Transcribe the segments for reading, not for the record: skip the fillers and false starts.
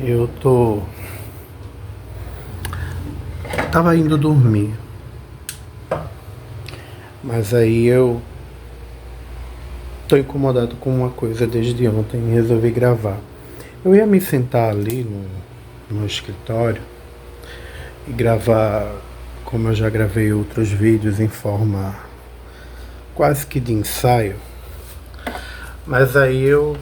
Eu tô. Tava indo dormir, mas aí eu tô incomodado com uma coisa desde ontem e resolvi gravar. Eu ia me sentar ali no escritório e gravar, como eu já gravei outros vídeos em forma quase que de ensaio, mas aí eu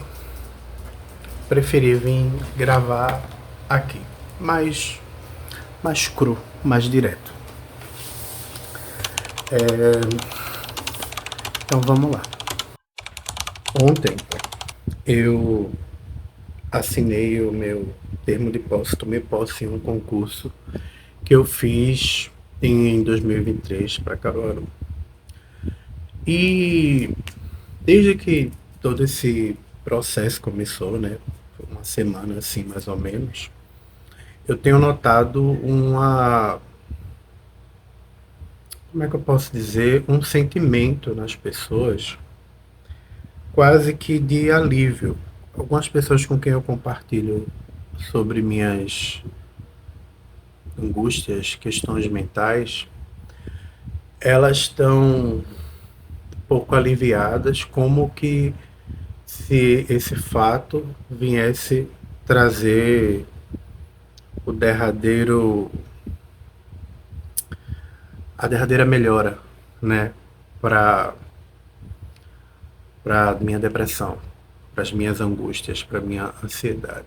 preferi vir gravar aqui, mais cru, mais direto. Então vamos lá. Ontem eu assinei o meu termo de posse, tomei posse em um concurso que eu fiz em 2023 para Caruaru. E desde que todo esse processo começou, né, uma semana assim mais ou menos, eu tenho notado como é que eu posso dizer, um sentimento nas pessoas quase que de alívio. Algumas pessoas com quem eu compartilho sobre minhas angústias, questões mentais, elas estão um pouco aliviadas, como que se esse fato viesse trazer o derradeiro, a derradeira melhora, né, para para minha depressão, para as minhas angústias, para minha ansiedade.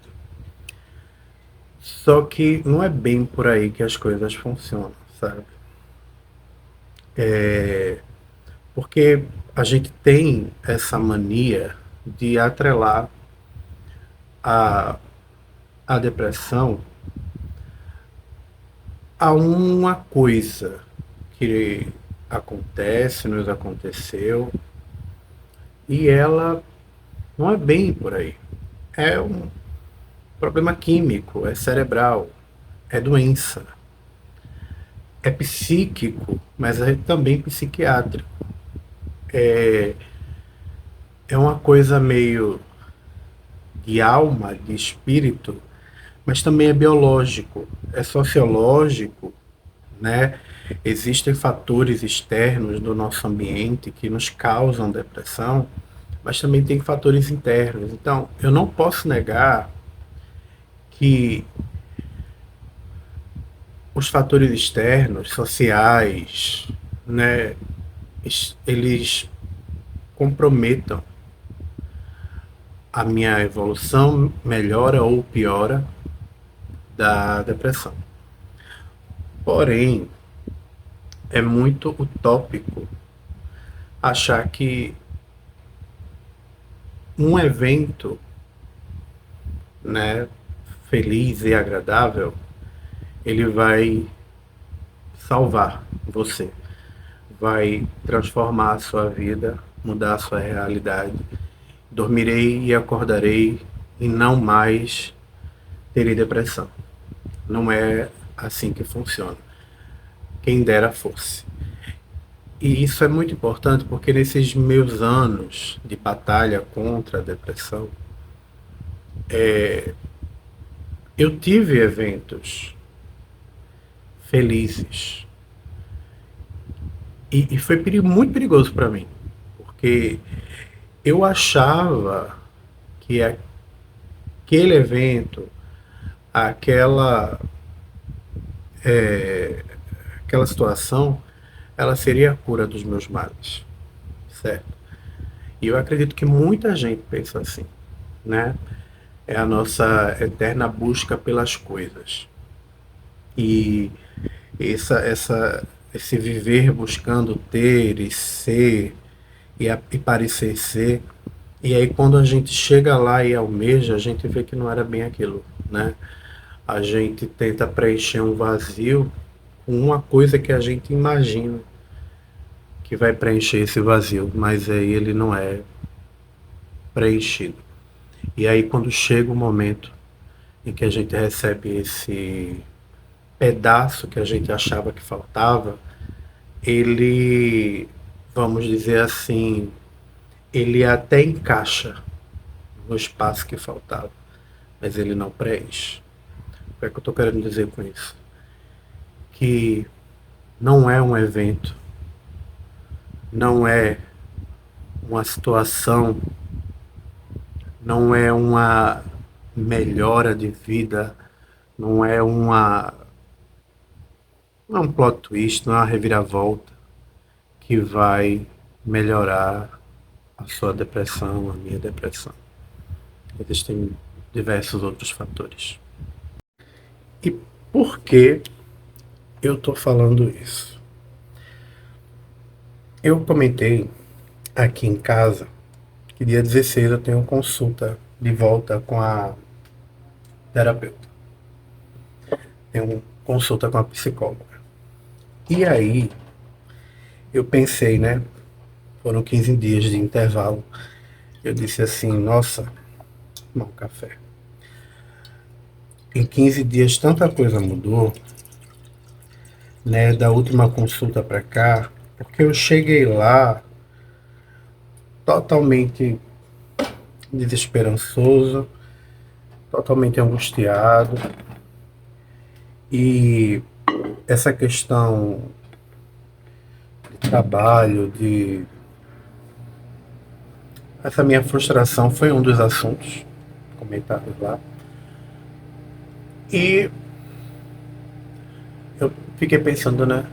Só que não é bem por aí que as coisas funcionam, sabe? Porque a gente tem essa mania de atrelar a, a depressão a uma coisa que acontece, nos aconteceu, e ela não é bem por aí. É um problema químico, é cerebral, é doença, é psíquico, mas é também psiquiátrico. É uma coisa meio de alma, de espírito, mas também é biológico, é sociológico, né? Existem fatores externos do nosso ambiente que nos causam depressão, mas também tem fatores internos. Então, eu não posso negar que os fatores externos, sociais, né, eles comprometam a minha evolução, melhora ou piora da depressão. Porém, é muito utópico achar que um evento, né, feliz e agradável, ele vai salvar você, vai transformar a sua vida, mudar a sua realidade. Dormirei e acordarei e não mais terei depressão. Não é assim que funciona. Quem dera fosse. E isso é muito importante porque nesses meus anos de batalha contra a depressão, eu tive eventos felizes. E foi muito perigoso para mim, porque eu achava que aquele evento, aquela, aquela situação, ela seria a cura dos meus males, certo? E eu acredito que muita gente pensa assim, né? É a nossa eterna busca pelas coisas. E esse viver buscando ter e ser e parecer ser. E aí quando a gente chega lá e almeja, a gente vê que não era bem aquilo, né? A gente tenta preencher um vazio com uma coisa que a gente imagina que vai preencher esse vazio, mas aí ele não é preenchido. E aí quando chega o momento em que a gente recebe esse pedaço que a gente achava que faltava, ele, vamos dizer assim, ele até encaixa no espaço que faltava. mas ele não preenche. O que é que eu estou querendo dizer com isso? Que não é um evento, não é uma situação, não é uma melhora de vida, não é não é um plot twist, não é uma reviravolta que vai melhorar a sua depressão, a minha depressão. Existem diversos outros fatores. E por que eu estou falando isso? Eu comentei aqui em casa que dia 16 eu tenho consulta de volta com a terapeuta. Tenho consulta com a psicóloga. E aí eu pensei, né? Foram 15 dias de intervalo. Eu disse assim, nossa, tomar um café. Em 15 dias tanta coisa mudou, né? Da última consulta para cá, porque eu cheguei lá totalmente desesperançoso, totalmente angustiado. E essa questão de trabalho, de essa minha frustração foi um dos assuntos comentados lá. E eu fiquei pensando, né,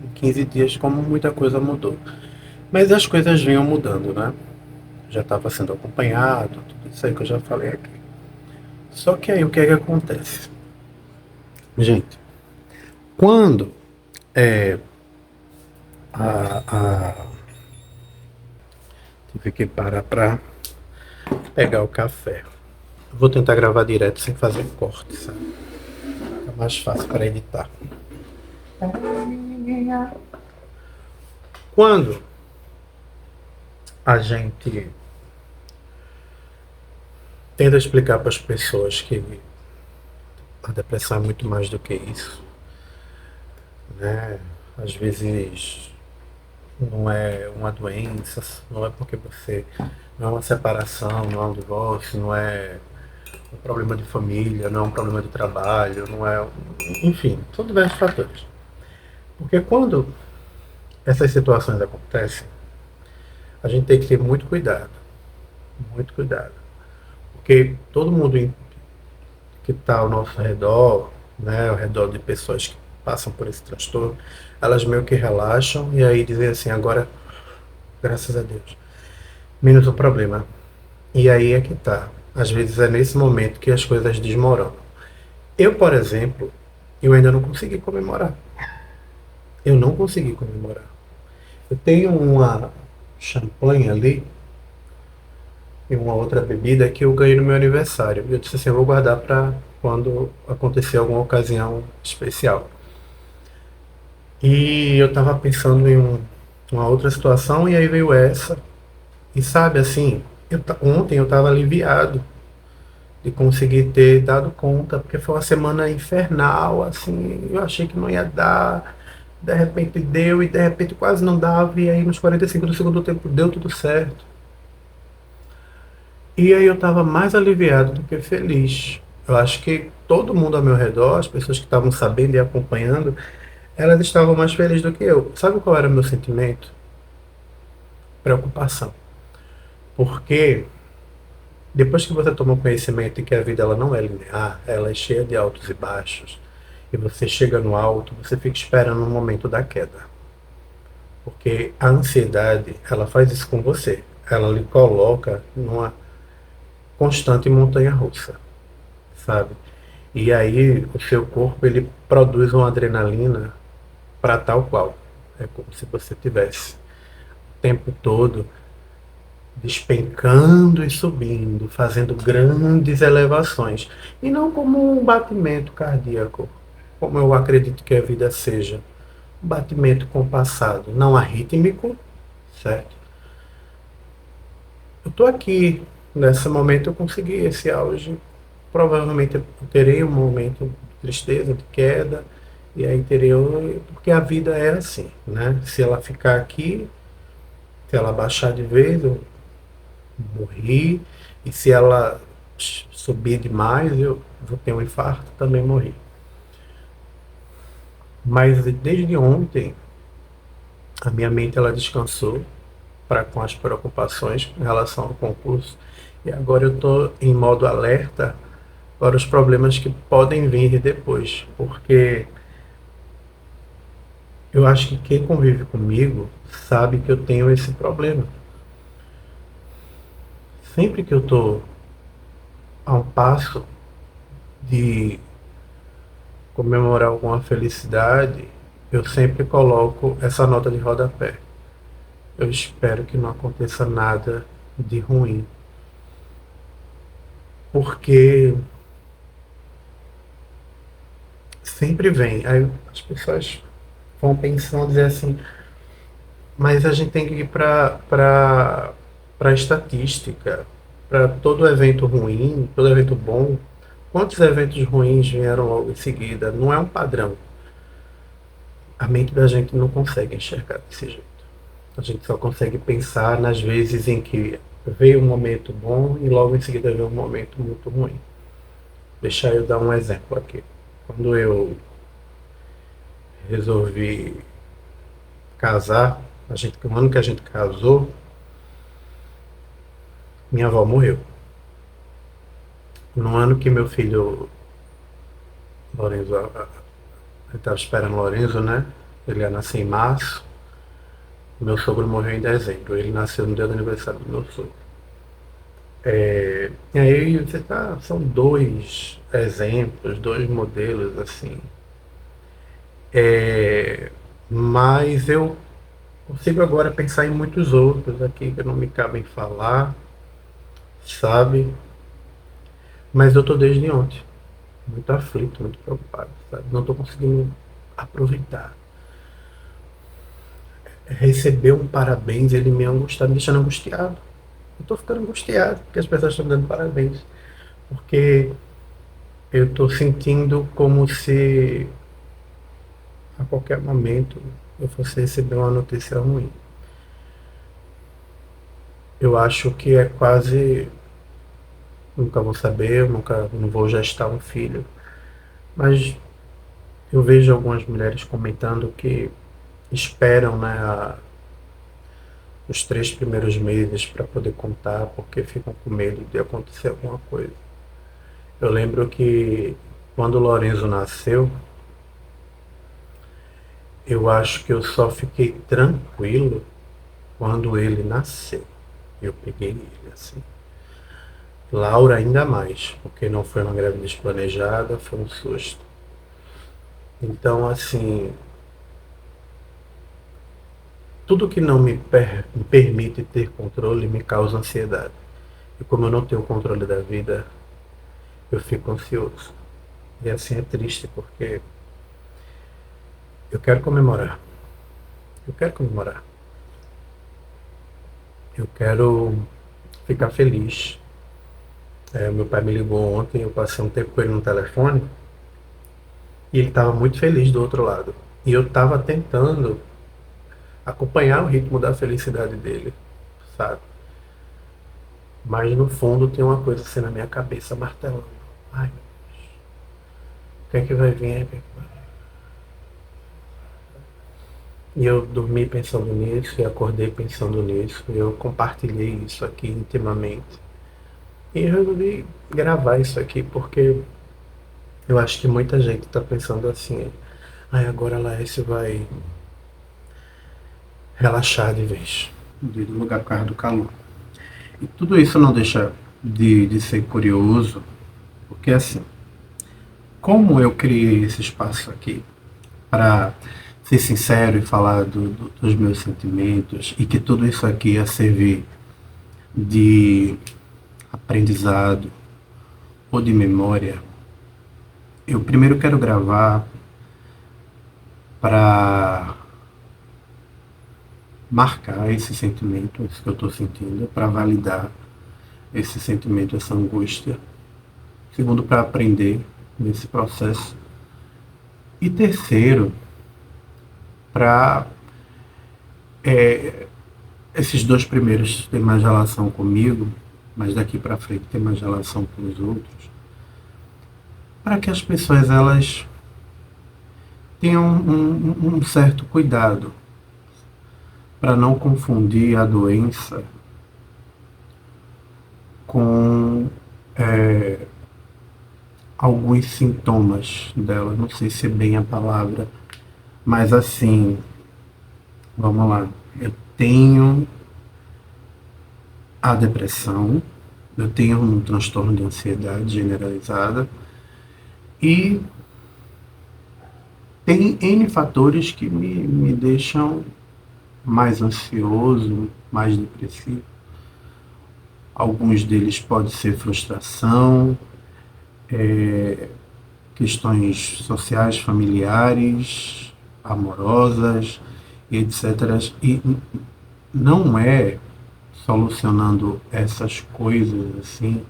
em 15 dias como muita coisa mudou. Mas as coisas vinham mudando, né? Já estava sendo acompanhado, tudo isso aí que eu já falei aqui. Só que aí o que é que acontece? Gente, quando é, a tive que parar para pegar o café. Eu vou tentar gravar direto sem fazer corte, sabe? É mais fácil para editar. Quando a gente tenta explicar para as pessoas que a depressão é muito mais do que isso, né? Às vezes não é uma doença, não é porque você não é uma separação, não é um divórcio, não é um problema de família, não é um problema de trabalho, não é, enfim, são diversos fatores. Porque quando essas situações acontecem, a gente tem que ter muito cuidado, muito cuidado, porque todo mundo que está ao nosso redor, né, ao redor de pessoas que passam por esse transtorno, elas meio que relaxam e aí dizem assim, agora, graças a Deus, menos o problema. E aí é que tá. Às vezes é nesse momento que as coisas desmoronam. Eu, por exemplo, eu ainda não consegui comemorar. Eu não consegui comemorar. Eu tenho uma champanhe ali e uma outra bebida que eu ganhei no meu aniversário. Eu disse assim, eu vou guardar para quando acontecer alguma ocasião especial. E eu estava pensando em uma outra situação e aí veio essa. E sabe assim, ontem eu estava aliviado de conseguir ter dado conta, porque foi uma semana infernal, assim, eu achei que não ia dar, de repente deu e de repente quase não dava, e aí nos 45 do segundo tempo deu tudo certo. E aí eu estava mais aliviado do que feliz. Eu acho que todo mundo ao meu redor, as pessoas que estavam sabendo e acompanhando, elas estavam mais felizes do que eu. Sabe qual era o meu sentimento? Preocupação. Porque depois que você toma conhecimento de que a vida ela não é linear, ela é cheia de altos e baixos, e você chega no alto, você fica esperando o momento da queda. Porque a ansiedade, ela faz isso com você. Ela lhe coloca numa constante montanha-russa, sabe? E aí o seu corpo ele produz uma adrenalina para tal qual. É como se você tivesse o tempo todo despencando e subindo, fazendo grandes elevações, e não como um batimento cardíaco, como eu acredito que a vida seja, um batimento compassado, não arrítmico, certo? Eu estou aqui, nesse momento eu consegui esse auge, provavelmente eu terei um momento de tristeza, de queda, e aí terei, porque a vida é assim, né? Se ela ficar aqui, se ela baixar de vez, eu morri, e se ela subir demais, eu vou ter um infarto, também morri. Mas desde ontem, a minha mente ela descansou com as preocupações em relação ao concurso. E agora eu estou em modo alerta para os problemas que podem vir depois, porque eu acho que quem convive comigo sabe que eu tenho esse problema. Sempre que eu estou a um passo de comemorar alguma felicidade, eu sempre coloco essa nota de rodapé. Eu espero que não aconteça nada de ruim, porque sempre vem. Aí as pessoas vão pensando, dizer assim, mas a gente tem que ir para a estatística, para todo evento ruim, todo evento bom. Quantos eventos ruins vieram logo em seguida? Não é um padrão. A mente da gente não consegue enxergar desse jeito. A gente só consegue pensar nas vezes em que veio um momento bom e logo em seguida veio um momento muito ruim. Deixa eu dar um exemplo aqui. Quando eu resolvi casar, no ano que a gente casou, minha avó morreu. No ano que meu filho Lorenzo, eu estava esperando o Lorenzo, né? Ele ia nascer em março. Meu sogro morreu em dezembro. Ele nasceu no dia do aniversário do meu sogro. E aí você são dois exemplos, dois modelos assim. Mas eu consigo agora pensar em muitos outros aqui que não me cabem falar, sabe? Mas eu tô desde ontem muito aflito, muito preocupado, sabe? Não tô conseguindo aproveitar. Receber um parabéns, ele me deixando angustiado. Eu tô ficando angustiado porque as pessoas estão me dando parabéns. Porque eu tô sentindo como se a qualquer momento eu fosse receber uma notícia ruim. Eu acho que é quase. Nunca vou saber, nunca não vou gestar um filho. Mas eu vejo algumas mulheres comentando que esperam, né, os 3 primeiros meses para poder contar, porque ficam com medo de acontecer alguma coisa. Eu lembro que quando o Lorenzo nasceu, eu acho que eu só fiquei tranquilo quando ele nasceu. Eu peguei ele assim. Laura ainda mais, porque não foi uma gravidez planejada, foi um susto. Então, assim, tudo que não me permite ter controle me causa ansiedade. E como eu não tenho controle da vida, eu fico ansioso. E assim é triste, porque eu quero comemorar. Eu quero comemorar. Eu quero ficar feliz. Meu pai me ligou ontem, eu passei um tempo com ele no telefone e ele estava muito feliz do outro lado. E eu estava tentando acompanhar o ritmo da felicidade dele, sabe? Mas no fundo tem uma coisa assim na minha cabeça martelando. Ai, o que é que vai vir? O que é que vai... E eu dormi pensando nisso e acordei pensando nisso. E eu compartilhei isso aqui intimamente. E eu resolvi gravar isso aqui porque eu acho que muita gente está pensando assim, ai, agora a Laércio vai relaxar de vez, do lugar por causa do calor. E tudo isso não deixa de ser curioso, porque assim, como eu criei esse espaço aqui para ser sincero e falar dos meus sentimentos, e que tudo isso aqui ia servir de aprendizado ou de memória, eu primeiro quero gravar para marcar esse sentimento, isso que eu estou sentindo, para validar esse sentimento, essa angústia. Segundo, para aprender nesse processo. E terceiro, para esses dois primeiros terem mais relação comigo, mas daqui para frente ter mais relação com os outros, para que as pessoas elas tenham um certo cuidado para não confundir a doença com alguns sintomas dela. Não sei se é bem a palavra, mas assim, vamos lá. Eu tenho a depressão, eu tenho um transtorno de ansiedade generalizada e tem N fatores que me deixam mais ansioso, mais depressivo. Alguns deles podem ser frustração, questões sociais, familiares, amorosas, etc. E não é solucionando essas coisas assim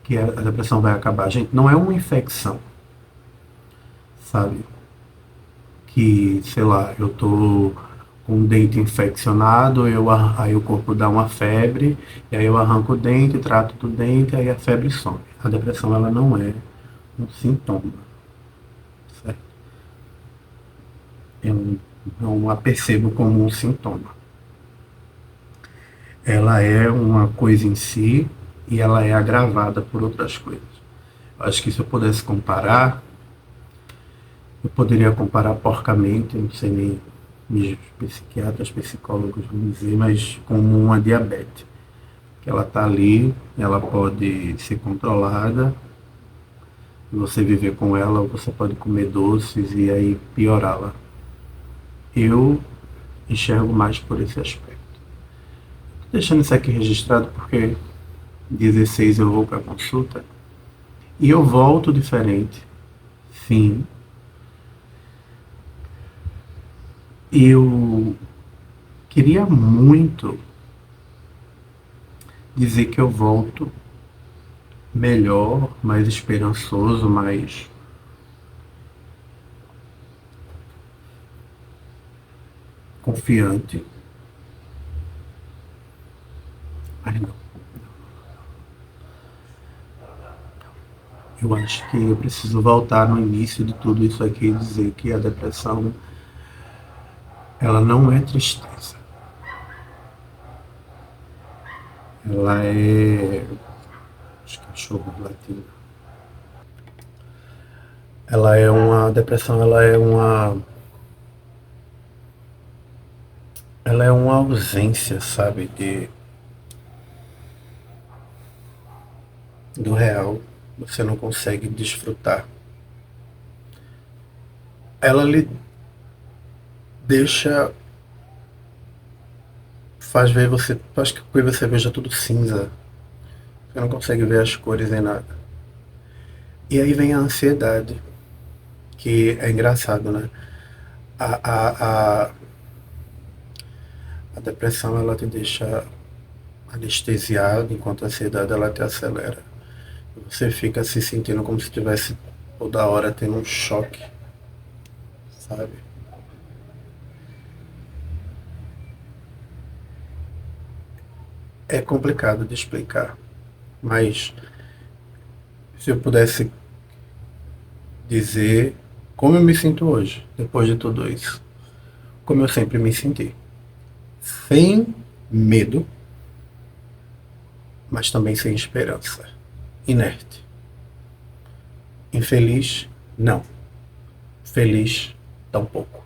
que a depressão vai acabar. Gente, não é uma infecção, sabe? Que, sei lá, eu tô com o dente infeccionado, aí o corpo dá uma febre, e aí eu arranco o dente, trato do dente, aí a febre some. A depressão, ela não é um sintoma, certo? Eu não a percebo como um sintoma. Ela é uma coisa em si e ela é agravada por outras coisas. Eu acho que se eu pudesse comparar, eu poderia comparar porcamente, não sei nem os psiquiatras, psicólogos vão dizer, mas como uma diabetes. Que ela está ali, ela pode ser controlada, você viver com ela, ou você pode comer doces e aí piorá-la. Eu enxergo mais por esse aspecto. Tô deixando isso aqui registrado porque 16 eu vou para a consulta e eu volto diferente. Sim, eu queria muito dizer que eu volto melhor, mais esperançoso, mais confiante. Mas não. Eu acho que eu preciso voltar no início de tudo isso aqui e dizer que a depressão, ela não é tristeza. Ela é. Acho que é choro latino. Ela é uma. A depressão, ela é uma. Ela é uma ausência, sabe, do real. Você não consegue desfrutar. Ela lhe deixa. Faz ver você. Faz que você veja tudo cinza. Você não consegue ver as cores em nada. E aí vem a ansiedade, que é engraçado, né? A, a, a, a depressão ela te deixa anestesiado, enquanto a ansiedade ela te acelera. Você fica se sentindo como se estivesse toda hora tendo um choque, sabe? É complicado de explicar, mas se eu pudesse dizer como eu me sinto hoje, depois de tudo isso, como eu sempre me senti, sem medo, mas também sem esperança, inerte, infeliz, não, feliz, tampouco.